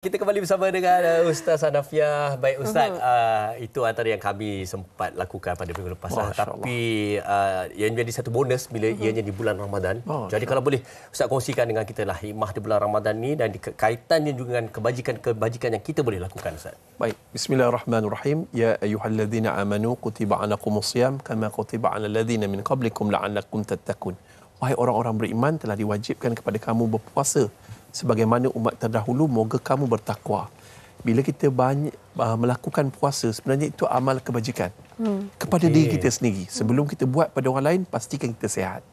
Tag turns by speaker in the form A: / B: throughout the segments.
A: Kita kembali bersama dengan Ustaz Hanafiah. Baik Ustaz, itu antara yang kami sempat lakukan pada minggu lepas. Tapi yang jadi satu bonus bila ianya di bulan Ramadan. Jadi kalau boleh Ustaz kongsikan dengan kita lah hikmah di bulan Ramadan ni dan kaitannya juga dengan kebajikan yang kita boleh lakukan Ustaz.
B: Baik, bismillahirrahmanirrahim. Ya ayyuhalladzina amanu kutiba alaikumusiyam kama kutiba alal ladzina min qablikum la'allakum tattaqun. Wahai orang-orang beriman, telah diwajibkan kepada kamu berpuasa sebagaimana umat terdahulu, moga kamu bertakwa. Bila kita banyak melakukan puasa, sebenarnya itu amal kebajikan kepada diri kita sendiri. Sebelum kita buat pada orang lain, pastikan kita sihat.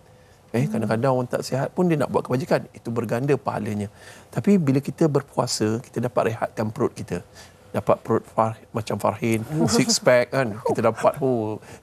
B: Kadang-kadang orang tak sihat pun dia nak buat kebajikan, itu berganda pahalanya. Tapi bila kita berpuasa, kita dapat rehatkan perut kita. Dapat perut macam Farhin, six pack kan. Kita dapat,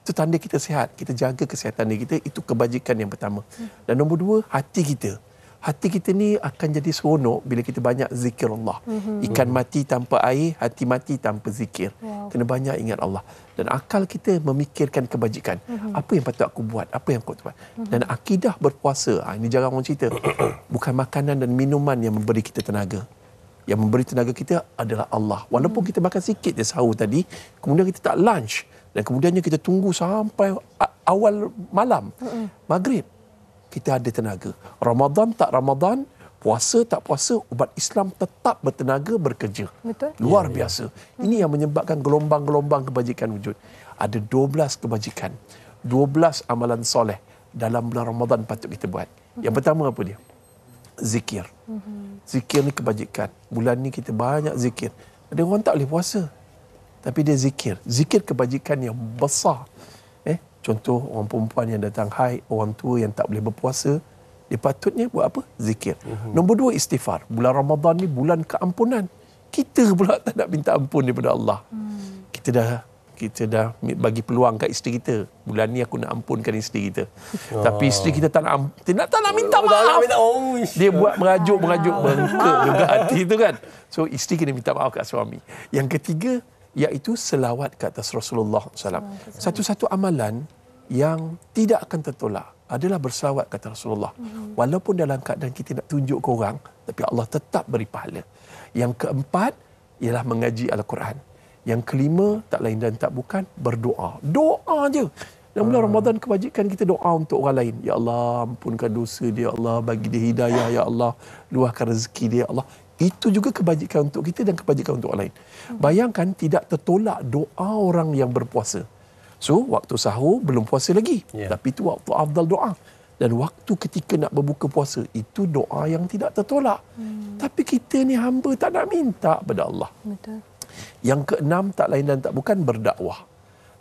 B: itu tanda kita sihat. Kita jaga kesihatan diri kita, itu kebajikan yang pertama. Dan nombor dua, hati kita. Hati kita ni akan jadi seronok bila kita banyak zikir Allah. Ikan mati tanpa air, hati mati tanpa zikir. Kena banyak ingat Allah. Dan akal kita memikirkan kebajikan. Apa yang patut aku buat? Apa yang aku buat? Dan akidah berpuasa, ini jarang orang cerita. Bukan makanan dan minuman yang memberi kita tenaga. Yang memberi tenaga kita adalah Allah. Walaupun kita makan sikit je sahur tadi, kemudian kita tak lunch. Dan kemudiannya kita tunggu sampai awal malam, maghrib. Kita ada tenaga. Ramadan tak Ramadan, puasa tak puasa, umat Islam tetap bertenaga bekerja.
C: Betul.
B: Luar biasa. Ini yang menyebabkan gelombang-gelombang kebajikan wujud. Ada 12 kebajikan, 12 amalan soleh dalam bulan Ramadan patut kita buat. Yang pertama apa dia? Zikir. Zikir ni kebajikan. Bulan ni kita banyak zikir. Ada orang tak boleh puasa, tapi dia zikir. Zikir kebajikan yang besar. Contoh orang perempuan yang datang haid, orang tua yang tak boleh berpuasa, dia patutnya buat apa? Zikir. Nombor dua, istighfar. Bulan Ramadan ni bulan keampunan. Kita pula tak nak minta ampun daripada Allah. Kita dah bagi peluang kat isteri kita. Bulan ni aku nak ampunkan isteri kita. Tapi isteri kita tak nak minta maaf. Dia buat merajuk bengkak juga hati tu kan. So isteri kena minta maaf kat suami. Yang ketiga, iaitu selawat ke atas Rasulullah SAW. Satu-satu amalan yang tidak akan tertolak adalah berselawat ke atas Rasulullah. Walaupun dalam keadaan kita nak tunjuk ke orang, tapi Allah tetap beri pahala. Yang keempat ialah mengaji Al-Quran. Yang kelima, tak lain dan tak bukan, berdoa. Doa je. Dalam bulan Ramadan kebajikan kita doa untuk orang lain. Ya Allah, ampunkan dosa dia, ya Allah, bagi dia hidayah, ya Allah, luahkan rezeki dia, ya Allah. Itu juga kebajikan untuk kita dan kebajikan untuk orang lain. Bayangkan tidak tertolak doa orang yang berpuasa. So, waktu sahur belum puasa lagi. Tapi itu waktu afdal doa. Dan waktu ketika nak berbuka puasa, itu doa yang tidak tertolak. Tapi kita ni hamba tak nak minta pada Allah.
C: Betul.
B: Yang keenam, tak lain dan tak bukan, berdakwah.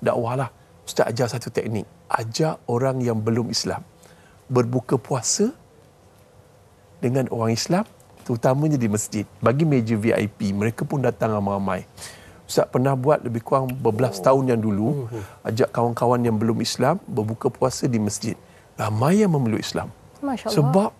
B: Dakwah lah. Ustaz ajar satu teknik. Ajak orang yang belum Islam berbuka puasa dengan orang Islam, terutamanya di masjid. Bagi meja VIP, mereka pun datang ramai-ramai. Ustaz pernah buat lebih kurang berbelas tahun yang dulu, ajak kawan-kawan yang belum Islam berbuka puasa di masjid. Ramai yang memeluk Islam.
C: Masya Allah.
B: Sebab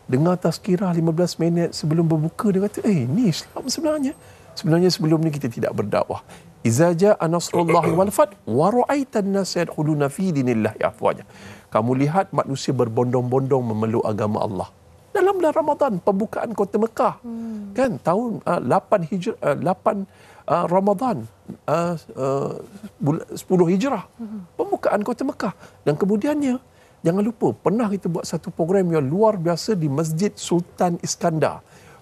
B: dengar tazkirah 15 minit sebelum berbuka, dia kata, ni Islam sebenarnya. Sebenarnya sebelum ni kita tidak berdakwah. Iza ja'a nasrullahi wal fath wa ra'aitan nas yadkhuluna fi dinillahi afwaja. Kamu lihat manusia berbondong-bondong memeluk agama Allah. Dalam bulan Ramadan, pembukaan kota Mekah. Kan tahun 8 Ramadan 10 Hijrah. Pembukaan kota Mekah. Dan kemudiannya, jangan lupa, pernah kita buat satu program yang luar biasa di Masjid Sultan Iskandar.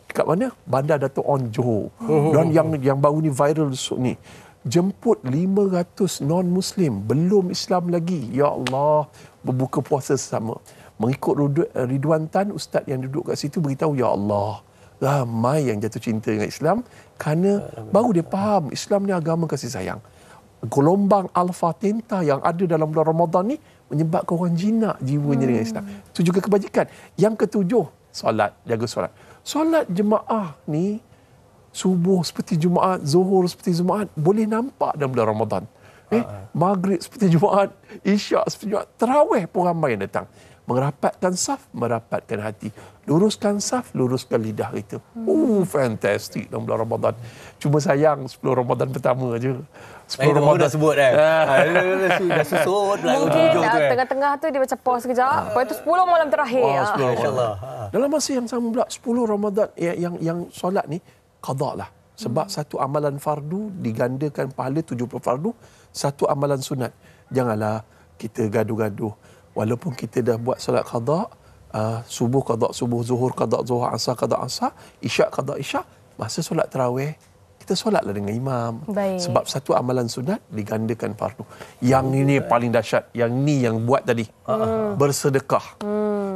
B: Dekat mana? Bandar Dato' On Johor. Dan yang baru ni viral ni. Jemput 500 non-Muslim, belum Islam lagi. Ya Allah, berbuka puasa sama. Mengikut Ridwan Tan, ustaz yang duduk kat situ beritahu, ya Allah, ramai yang jatuh cinta dengan Islam kerana baru dia faham Islam ni agama kasih sayang. Gelombang alfa tenta yang ada dalam bulan Ramadan ni menyebabkan orang jinak jiwanya dengan Islam. Itu juga kebajikan. Yang ketujuh, solat, jaga solat. Solat jemaah ni, subuh seperti Jumaat, zuhur seperti Jumaat, boleh nampak dalam bulan Ramadan. Maghrib seperti Jumaat, Isyak seperti Jumaat, tarawih pun ramai yang datang. Merapatkan saf, merapatkan hati. Luruskan saf, luruskan lidah kita. Fantastic dalam bulan Ramadan. Cuma sayang 10 Ramadan pertama je.
A: 10 Ramadan dah sebut kan. Dah susut lah.
C: Mungkin tengah-tengah tu dia macam pause sekejap. Lepas tu 10 malam terakhir.
B: 10 Ramadan. Dalam masa yang sama pula 10 Ramadan yang solat ni, qada lah. Sebab satu amalan fardu digandakan pahala 70 fardu, satu amalan sunat. Janganlah kita gaduh-gaduh. Walaupun kita dah buat solat qada, subuh qada subuh, zuhur qada zuhur, asar qada asar, isyak qada isyak, masa solat tarawih kita solatlah dengan imam.
C: Baik.
B: Sebab satu amalan sunat digandakan fardu. Yang ini paling dahsyat. Yang ni yang buat tadi. Bersedekah.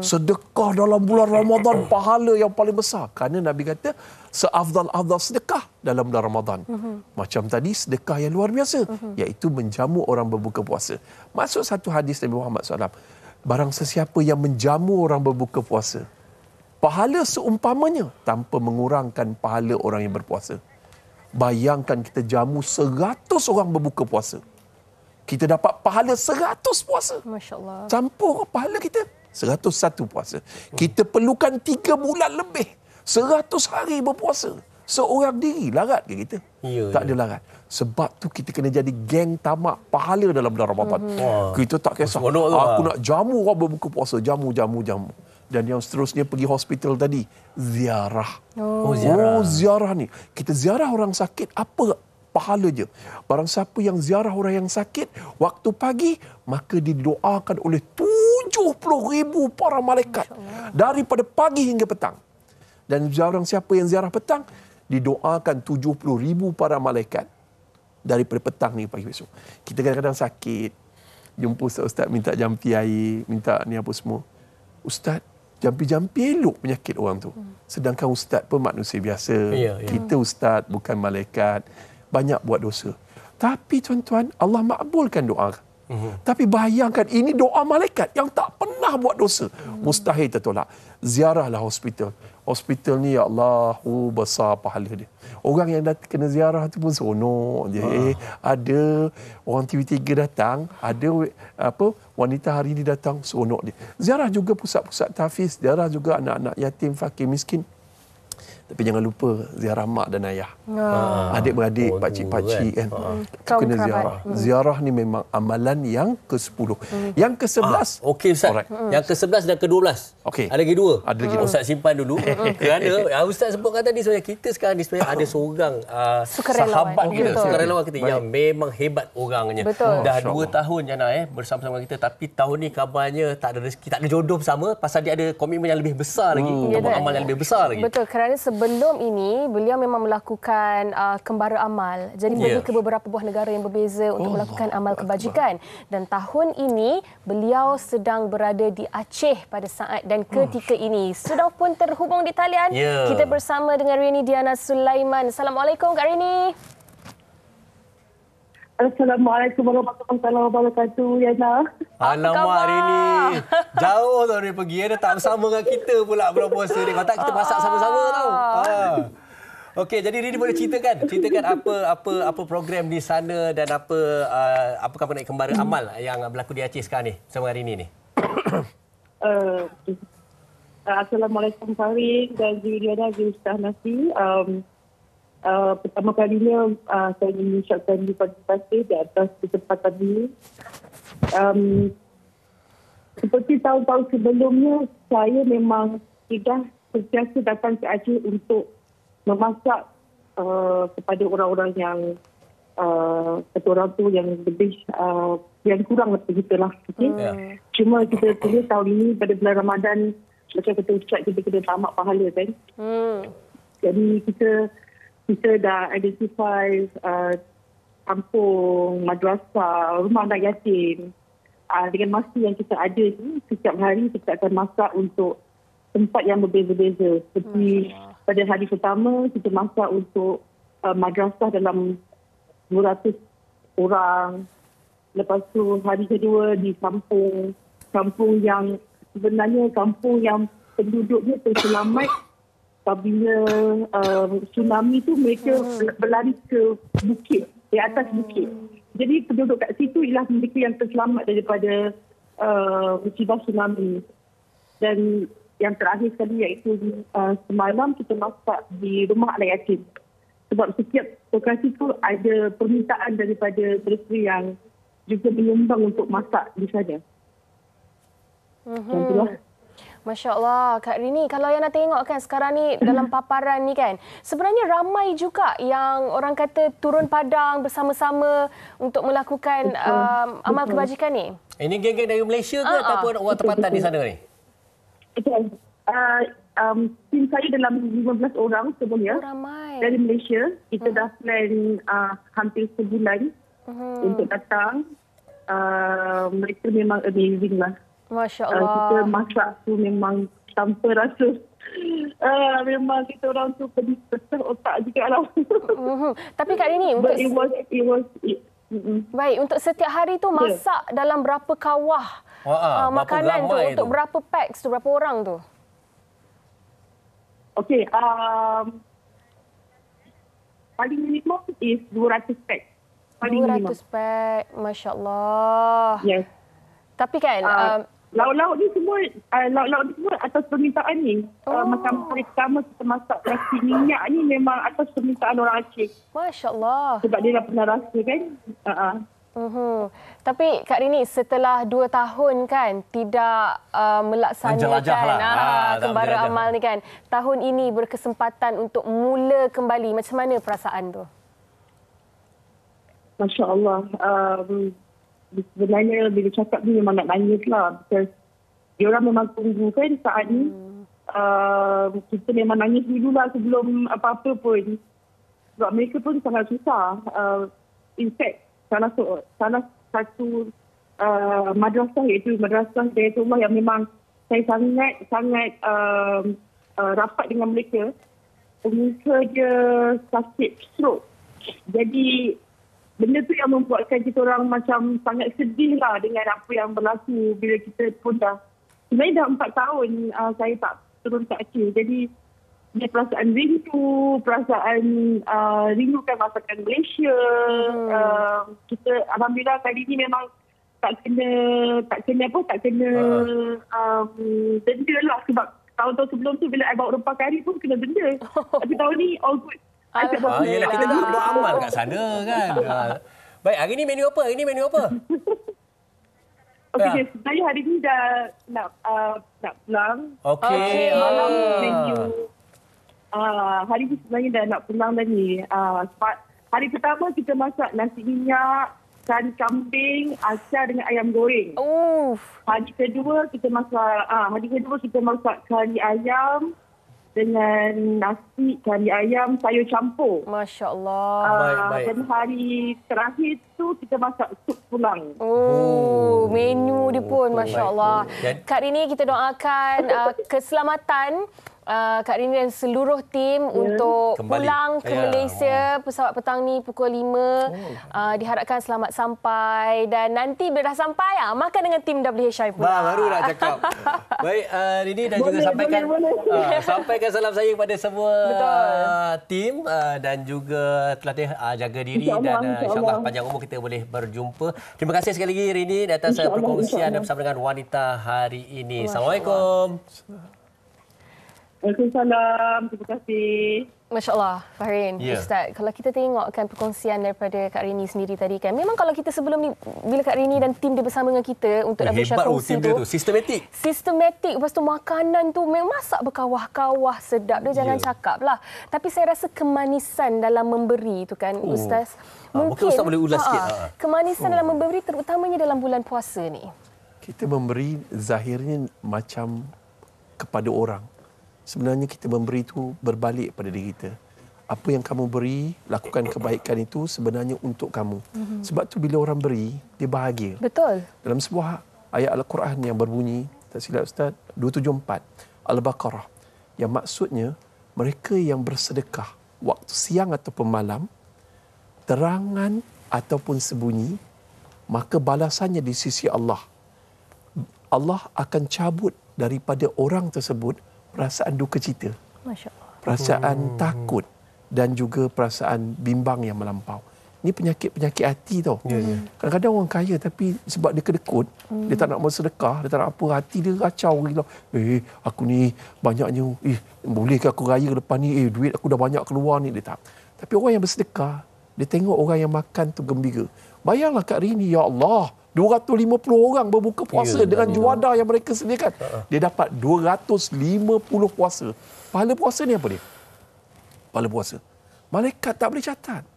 B: Sedekah dalam bulan Ramadan pahala yang paling besar. Kerana Nabi kata seafdal-afdal sedekah dalam bulan Ramadan. Macam tadi sedekah yang luar biasa. Iaitu menjamu orang berbuka puasa. Masuk satu hadis Nabi Muhammad SAW. Barang sesiapa yang menjamu orang berbuka puasa, pahala seumpamanya tanpa mengurangkan pahala orang yang berpuasa. Bayangkan kita jamu 100 orang berbuka puasa. Kita dapat pahala 100 puasa.
C: Masya Allah.
B: Campur pahala kita 101 puasa. Kita perlukan 3 bulan lebih. 100 hari berpuasa. Seorang diri. Larat ke kita? Tak ada larat. Sebab tu kita kena jadi geng tamak pahala dalam bulan Ramadan. Kita tak kisah. Aku nak jamu orang berbuka puasa. Jamu. Dan yang seterusnya pergi hospital tadi. Ziarah. Ziarah ni. Kita ziarah orang sakit. Apa pahala je? Barang siapa yang ziarah orang yang sakit waktu pagi, maka didoakan oleh 70,000 para malaikat. Daripada pagi hingga petang. Dan orang siapa yang ziarah petang, didoakan 70,000 para malaikat. Daripada petang ni pagi besok. Kita kadang-kadang sakit. Jumpa ustaz minta jampi air. Minta ni apa semua. Ustaz, jampi-jampi elok penyakit orang tu. Sedangkan ustaz pun manusia biasa. Kita ustaz bukan malaikat. Banyak buat dosa. Tapi tuan-tuan, Allah makbulkan doa. Tapi bayangkan ini doa malaikat yang tak pernah buat dosa. Mustahil tertolak. Ziarahlah hospital. Hospital ni ya Allah, besar pahala dia. Orang yang kena ziarah tu pun seronok je. Ada orang TV3 datang, ada wanita hari ni datang, seronok dia. Ziarah juga pusat-pusat tahfiz, ziarah juga anak-anak yatim, fakir, miskin. Tapi jangan lupa ziarah mak dan ayah. Adik-beradik, pakcik-pakcik kan. Kena ziarah. Ziarah ni memang amalan yang ke-10. Yang ke-11.
A: Okey Ustaz. Yang ke-11 dan ke-12.
B: Okey.
A: Ada lagi dua.
B: Ada lagi dua.
A: Ustaz simpan dulu. Kerana Ustaz sebutkan tadi sebenarnya kita sekarang ni sebenarnya ada seorang sahabat kita, sukarelawan kita yang memang hebat orangnya.
C: Betul.
A: Dah 2 tahun Jana bersama-sama kita, tapi tahun ni kabarnya tak ada rezeki, tak ada jodoh bersama pasal dia ada komitmen yang lebih besar lagi, amal yang lebih besar lagi.
C: Betul, kerana sebelum ini beliau memang melakukan kembara amal. Jadi pergi ke beberapa buah negara yang berbeza untuk melakukan amal kebajikan. Dan tahun ini beliau sedang berada di Aceh pada saat dan ketika ini. Sudah pun terhubung di talian. Kita bersama dengan Rini Diana Sulaiman. Assalamualaikum Kak Rini.
D: Assalamualaikum warahmatullahi wabarakatuh, Yana.
A: Alamak Rini. Jauh tau dia pergi. Dia tak bersama dengan kita pula bulan puasa ni. Kalau tak kita masak sama-sama tau. Okey, jadi Rini boleh ceritakan apa program di sana dan apa khabar naik kembara amal yang berlaku di Aceh sekarang ni bersama Rini ni.
D: Assalamualaikum Farid dan Juliana dan Ustaz Nasi. Pertama kalinya saya ingin mengucapkan terima kasih di atas kesempatan ini. Seperti tahun-tahun sebelumnya, saya memang tidak sentiasa datang ke Aceh untuk memasak kepada orang-orang yang kata orang tu yang lebih yang kurang begitulah. Okay? Cuma kita tulis tahun ini pada bulan Ramadan, macam kata Ustaz, kita kena tamak pahala kan. Jadi kita dah identify kampung, madrasah, rumah anak yatim. Dengan masa yang kita ada ni, setiap hari kita akan masak untuk tempat yang berbeza-beza. Seperti pada hari pertama, kita masak untuk madrasah dalam 200 orang. Lepas tu hari kedua di kampung yang sebenarnya kampung yang penduduknya terselamat apabila tsunami tu mereka berlari ke bukit, di atas bukit. Jadi penduduk kat situ ialah mereka yang terselamat daripada musibah tsunami. Dan yang terakhir sekali iaitu semalam kita masak di rumah anak yatim. Sebab setiap lokasi tu ada permintaan daripada mereka yang juga menyumbang untuk masak di sana.
C: Masya Allah, Kak Rini, kalau yang nak tengok kan sekarang ni dalam paparan ni kan, sebenarnya ramai juga yang orang kata turun padang bersama-sama untuk melakukan amal kebajikan ni.
A: Ini geng-geng dari Malaysia ke ataupun orang tempatan di sana ni?
D: Okay. Tim saya dalam 15 orang sebenarnya.
C: Ramai.
D: Dari Malaysia. Kita dah plan hampir sebulan untuk datang. Mereka memang amazing lah.
C: Masya Allah.
D: Kita masak tu memang tanpa rasa. Memang kita orang tu pedih besar otak juga lah.
C: Tapi Kak Rini, untuk baik, untuk setiap hari tu masak dalam berapa kawah makanan tu, untuk berapa packs tu, berapa orang tu?
D: Okey, paling minimum is 200 pack.
C: 200 pack, Masya Allah.
D: Yes.
C: Tapi kan,
D: lauk-lauk ni semua atas permintaan ni. Macam hari pertama kita masak nasi minyak ni memang atas permintaan orang Aceh.
C: Masya Allah.
D: Sebab dia dah pernah rasa kan.
C: Tapi Kak Rini, setelah 2 tahun kan tidak melaksanakan kembara amal ni kan, tahun ini berkesempatan untuk mula kembali. Macam mana perasaan tu?
D: Masya Allah. Sebenarnya bila cakap ni memang nak nangis lah. Because diorang memang tunggu kan saat ni. Kita memang nangis dulu lah sebelum apa-apa pun. Sebab mereka pun sangat susah. In fact, salah satu madrasah iaitu Madrasah Hidayatullah yang memang saya sangat rapat dengan mereka. Pengusaha dia sakit stroke. Jadi benda tu yang membuatkan kita orang macam sangat sedih lah dengan apa yang berlaku bila kita pun sebenarnya dah 4 tahun saya tak turun ke Aceh. Jadi dia perasaan rindukan masakan Malaysia. Kita alhamdulillah kali ni memang tak kena denda lah, sebab tahun-tahun sebelum tu bila I bawa rempah kari pun kena denda. Tapi tahun ni all good.
A: Yelah, kita dah buat amal kat sana kan. Baik, hari ni menu apa?
D: Okey, saya hari ni dah nak pulang.
A: Okey.
D: Malam menu. Hari ni sebenarnya dah nak pulang dah ni. Hari pertama kita masak nasi minyak, kari kambing, acar dengan ayam goreng. Hari kedua kita masak kari ayam dengan nasi, kari ayam, sayur campur.
C: Masya Allah.
A: Baik.
D: Dan hari terakhir tu kita masak sup tulang.
C: Menu dia pun Masya Allah. Kak Rini, kita doakan keselamatan Kak Rini dan seluruh tim untuk pulang ke Malaysia pesawat petang ni pukul 5. Diharapkan selamat sampai dan nanti bila dah sampai makan dengan tim WHI pula.
A: Baru nak cakap. Baik, Rini dan juga sampaikan salam saya kepada semua tim dan juga terlatih jaga diri dan insyaAllah panjang umur kita boleh berjumpa. Terima kasih sekali lagi Rini atas perkongsian bersama dengan wanita hari ini. Assalamualaikum.
D: Waalaikumsalam. Terima kasih.
C: Masya Allah, Fahrin, Ustaz. Kalau kita tengokkan perkongsian daripada Kak Rini sendiri tadi kan, memang kalau kita sebelum ni, bila Kak Rini dan tim dia bersama dengan kita untuk WHI kongsi tu, sistematik. Lepas tu makanan tu memang masak berkawah-kawah, sedap. Dia jangan cakap lah. Tapi saya rasa kemanisan dalam memberi tu kan, Ustaz.
A: Mungkin Ustaz boleh ulas sikit.
C: Kemanisan dalam memberi terutamanya dalam bulan puasa ni.
B: Kita memberi zahirnya macam kepada orang. Sebenarnya kita memberi itu berbalik pada diri kita. Apa yang kamu beri, lakukan kebaikan itu sebenarnya untuk kamu. Sebab tu bila orang beri, dia bahagia.
C: Betul.
B: Dalam sebuah ayat Al-Quran yang berbunyi, tak silap Ustaz, 274 Al-Baqarah. Yang maksudnya, mereka yang bersedekah waktu siang ataupun malam, terangan ataupun sembunyi, maka balasannya di sisi Allah. Allah akan cabut daripada orang tersebut perasaan duka cita, perasaan takut dan juga perasaan bimbang yang melampau. Ini penyakit-penyakit hati tau. Kadang-kadang orang kaya tapi sebab dia kedekut, dia tak nak bersedekah, dia tak nak apa, hati dia kacau gila. Aku ni banyaknya, bolehkah aku raya depan ni, duit aku dah banyak keluar ni, dia tak. Tapi orang yang bersedekah, dia tengok orang yang makan tu gembira. Bayanglah Kak Rini, ya Allah, 250 orang berbuka puasa dengan juadah yang mereka sediakan. Dia dapat 250 puasa. Pahala puasa ni apa dia? Pahala puasa. Malaikat tak boleh catat.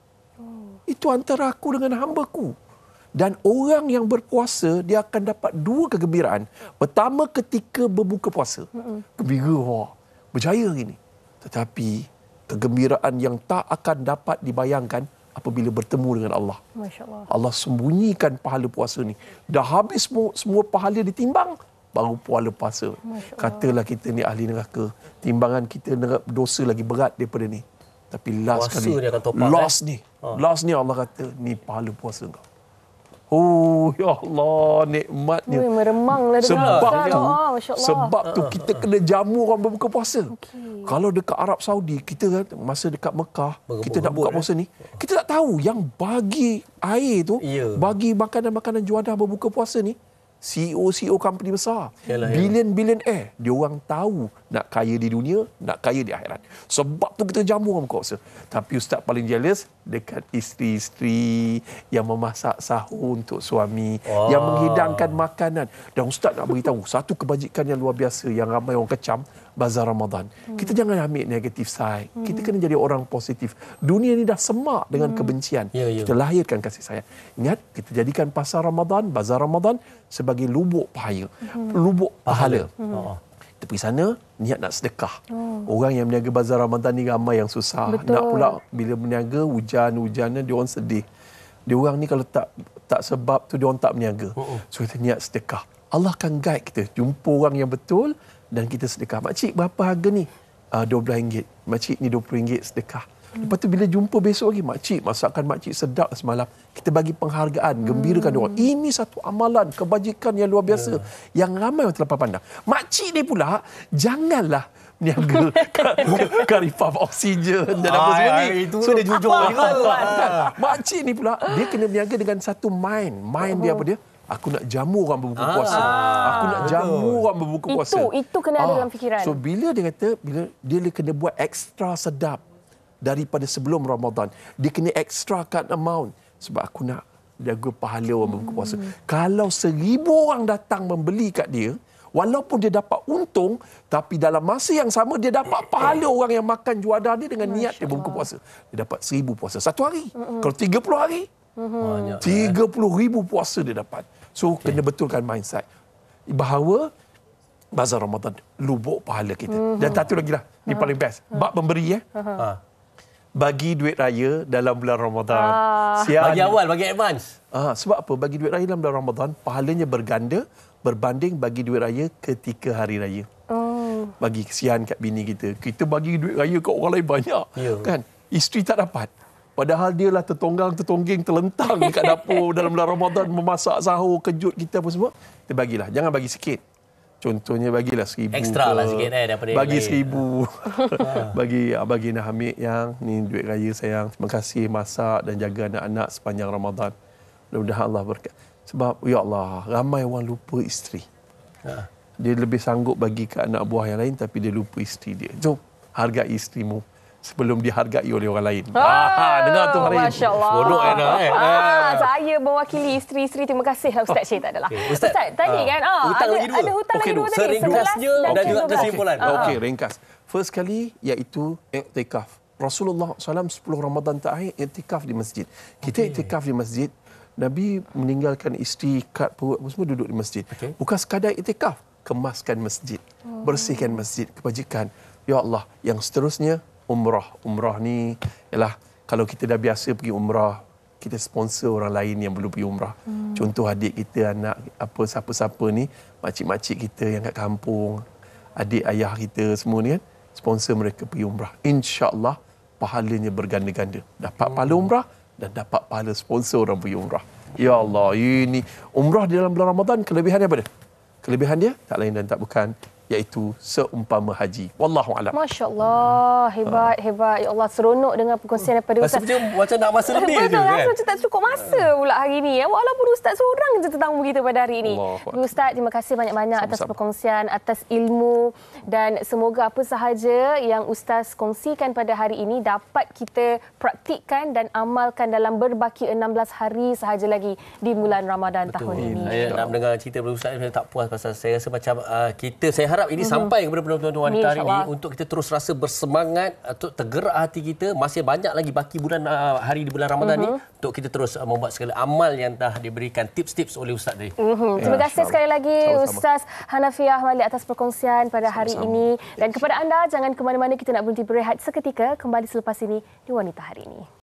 B: Itu antara aku dengan hamba-Ku. Dan orang yang berpuasa, dia akan dapat 2 kegembiraan. Pertama, ketika berbuka puasa. Gembira, wah, berjaya ini. Tetapi, kegembiraan yang tak akan dapat dibayangkan apabila bertemu dengan Allah.
C: Masya Allah.
B: Allah sembunyikan pahala puasa ni. Dah habis semua pahala ditimbang, baru pahala puasa. Katalah kita ni ahli neraka. Timbangan kita dosa lagi berat daripada ni. Tapi last
A: puasa
B: kali, last ni Allah kata, ni pahala puasa kau. Oh, ya Allah, nikmatnya.
C: Meremanglah
B: sebab tu kita kena jamu orang berbuka puasa. Kalau dekat Arab Saudi, kita masa dekat Mekah, kita nak buka puasa ni, kita tak tahu yang bagi air tu, bagi makanan-makanan juadah berbuka puasa ni, CEO company besar, bilion-billionaire, dia orang tahu nak kaya di dunia, nak kaya di akhirat. Sebab tu kita jamu orang buka puasa. Tapi ustaz paling jealous dekat isteri-isteri yang memasak sahur untuk suami, yang menghidangkan makanan. Dan ustaz nak beritahu satu kebajikan yang luar biasa yang ramai orang kecam, bazar Ramadan. Kita jangan ambil negatif side. Kita kena jadi orang positif. Dunia ni dah semak dengan kebencian. Kita lahirkan kasih sayang. Ingat, kita jadikan pasar Ramadan, bazar Ramadan sebagai lubuk pahala. Lubuk pahala. Kita pergi sana, niat nak sedekah. Orang yang berniaga bazar Ramadan ni ramai yang susah.
C: Betul.
B: Nak pula bila berniaga, hujan-hujanan, dia orang sedih. Dia orang ni kalau tak sebab tu, dia orang tak berniaga. So kita niat sedekah. Allah akan guide kita. Jumpa orang yang betul dan kita sedekah. Makcik, berapa harga ni? RM12. Makcik, ni RM20 sedekah. Lepas tu bila jumpa besok lagi, makcik, masakan makcik sedap semalam. Kita bagi penghargaan, gembirakan dia orang. Ini satu amalan, kebajikan yang luar biasa. Yang ramai orang terlepas pandang. Makcik ni pula, janganlah niaga karifaf oksigen dan apa semua ni.
A: Itu dia jujur.
B: Makcik ni pula, dia kena niaga dengan satu mind. Mind dia apa dia? Aku nak jamu orang berbuka puasa. Aku nak jamu orang berbuka puasa.
C: Itu kena ada dalam fikiran.
B: So bila dia kata, dia kena buat ekstra sedap daripada sebelum Ramadan. Dia kena extrakan amount. Sebab aku nak jaga pahala orang berbuka puasa. Kalau 1,000 orang datang membeli kat dia, walaupun dia dapat untung, tapi dalam masa yang sama dia dapat pahala orang yang makan juadah dia dengan niat dia berbuka puasa. Dia dapat 1,000 puasa satu hari. Kalau 30 hari, 30,000 puasa dia dapat. So, kena betulkan mindset. Bahawa bazar Ramadan, lubuk pahala kita. Dan satu lagi lah, ni paling best. Bab memberi bagi duit raya dalam bulan Ramadan.
A: Bagi awal, bagi advance.
B: Sebab apa? Bagi duit raya dalam bulan Ramadan, pahalanya berganda berbanding bagi duit raya ketika hari raya. Bagi kesian kat bini kita. Kita bagi duit raya kat orang lain banyak. Kan? Isteri tak dapat. Padahal dia lah tertongging, terlentang dekat dapur dalam bulan Ramadan, memasak sahur, kejut kita apa semua. Kita bagilah. Jangan bagi sikit. Contohnya bagilah 1,000.
A: Ekstra lah sikit daripada
B: bagi 1,000. bagi nak ambil yang ni duit raya sayang. Terima kasih masak dan jaga anak-anak sepanjang Ramadan. Mudah-mudahan Allah berkat. Sebab ya Allah, ramai orang lupa isteri. Dia lebih sanggup bagi ke anak buah yang lain tapi dia lupa isteri dia. Jom hargai isterimu sebelum dihargai oleh orang lain. Dengar tu Farid.
C: Masya Allah.
A: Bodoh
C: Saya mewakili isteri-isteri. Terima kasih Ustaz Syed. Tak adalah. Ustaz, tadi kan
A: hutang lagi dua.
C: Ada hutang lagi dua tadi.
A: Seringkasnya dan juga kesimpulan.
B: Okey, ringkas. First kali iaitu iktikaf. Rasulullah SAW 10 Ramadan terakhir iktikaf di masjid. Kita iktikaf di masjid. Nabi meninggalkan isteri, kat perut semua duduk di masjid. Bukan sekadar iktikaf, kemaskan masjid, bersihkan masjid, kebajikan. Ya Allah, yang seterusnya umrah. Umrah ni ialah kalau kita dah biasa pergi umrah, kita sponsor orang lain yang belum pergi umrah. Contoh adik kita, anak apa siapa-siapa ni, makcik-makcik kita yang kat kampung, adik ayah kita semua ni kan, sponsor mereka pergi umrah. InsyaAllah pahalanya berganda-ganda. Dapat pahala umrah dan dapat pahala sponsor orang pergi umrah. Ya Allah, ini umrah di dalam bulan Ramadan, kelebihannya apa dia? Kelebihan dia tak lain dan tak bukan iaitu seumpama haji. Wallahu a'lam.
C: Masya-Allah, hebat. Ya Allah, seronok dengan perkongsian daripada Ustaz.
A: Macam nak masa lebih je
C: Betul,
A: kan.
C: rasa macam tak cukup masa pula hari ni. Walaupun Ustaz seorang je tetamu kita pada hari ini. Ustaz, terima kasih banyak-banyak atas perkongsian, atas ilmu, dan semoga apa sahaja yang Ustaz kongsikan pada hari ini dapat kita praktikkan dan amalkan dalam berbaki 16 hari sahaja lagi di bulan Ramadan tahun ini.
A: Saya nak mendengar cerita daripada Ustaz, saya tak puas pasal saya rasa macam saya harap ini sampai kepada penonton wanita hari ini untuk kita terus rasa bersemangat, untuk tergerak hati kita. Masih banyak lagi baki hari di bulan Ramadan ni untuk kita terus membuat segala amal yang dah diberikan tips-tips oleh Ustaz tadi.
C: Terima kasih sekali lagi Ustaz Hanafiah Malik atas perkongsian pada hari ini. Dan kepada anda, jangan ke mana-mana, kita nak berhenti berehat seketika, kembali selepas ini di Wanita Hari Ini.